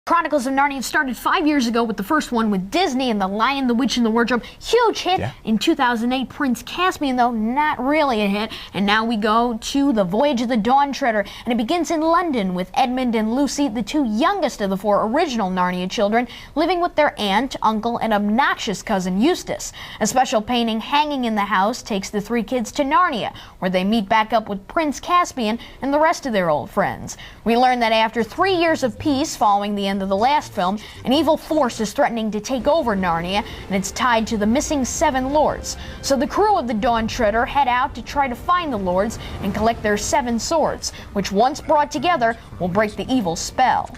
Chronicles of Narnia started 5 years ago with the first one with Disney and The Lion, the Witch, and the Wardrobe. Huge hit. Yeah. In 2008, Prince Caspian, though, not really a hit. And now we go to The Voyage of the Dawn Treader. And it begins in London with Edmund and Lucy, the two youngest of the four original Narnia children, living with their aunt, uncle, and obnoxious cousin Eustace. A special painting hanging in the house takes the three kids to Narnia, where they meet back up with Prince Caspian and the rest of their old friends. We learn that after 3 years of peace following the end of the last film, an evil force is threatening to take over Narnia, and it's tied to the missing 7 lords. So the crew of the Dawn Treader head out to try to find the lords and collect their 7 swords, which once brought together will break the evil spell.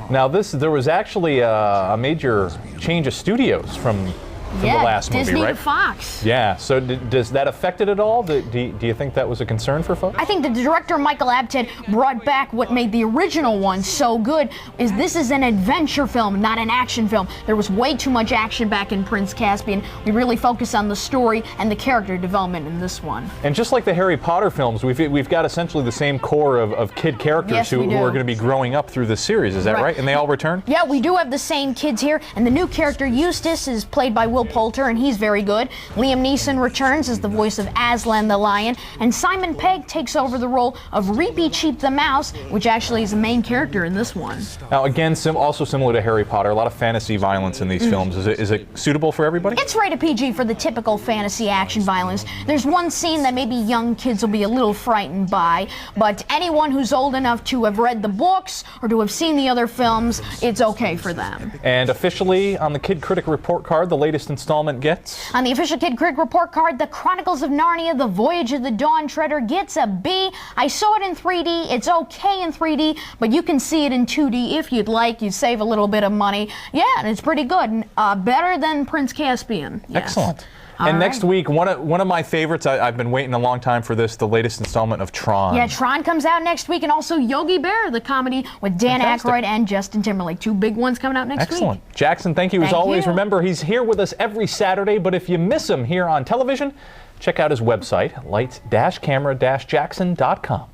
Now there was actually a major change of studios from the last movie, Disney right? to Fox. Yeah, so does that affect it at all? Do you think that was a concern for folks? I think the director, Michael Apted, brought back what made the original one so good. This is an adventure film, not an action film. There was way too much action back in Prince Caspian. We really focus on the story and the character development in this one. And just like the Harry Potter films, we've got essentially the same core of kid characters who are going to be growing up through this series. Is that right? And they all return? Yeah, we do have the same kids here. And the new character, Eustace, is played by Will Poulter, and he's very good. Liam Neeson returns as the voice of Aslan the Lion, and Simon Pegg takes over the role of Reapy Cheep the Mouse, which actually is the main character in this one. Now, again, also similar to Harry Potter, a lot of fantasy violence in these films. Is it suitable for everybody? It's rated PG for the typical fantasy action violence. There's one scene that maybe young kids will be a little frightened by, but anyone who's old enough to have read the books or to have seen the other films, it's okay for them. And officially on the Kid Critic Report card, the latest installment gets? On the official Kid Critic Report card, the Chronicles of Narnia, The Voyage of the Dawn Treader gets a B. I saw it in 3D. It's okay in 3D, but you can see it in 2D if you'd like. You save a little bit of money. Yeah, and it's pretty good. Better than Prince Caspian. Yes. Excellent. And next week, one of my favorites, I've been waiting a long time for this, the latest installment of Tron. Yeah, Tron comes out next week, and also Yogi Bear, the comedy with Dan Aykroyd and Justin Timberlake. 2 big ones coming out next week. Excellent. Jackson, thank you as always. Remember, he's here with us every Saturday, but if you miss him here on television, check out his website, lights-camera-jackson.com.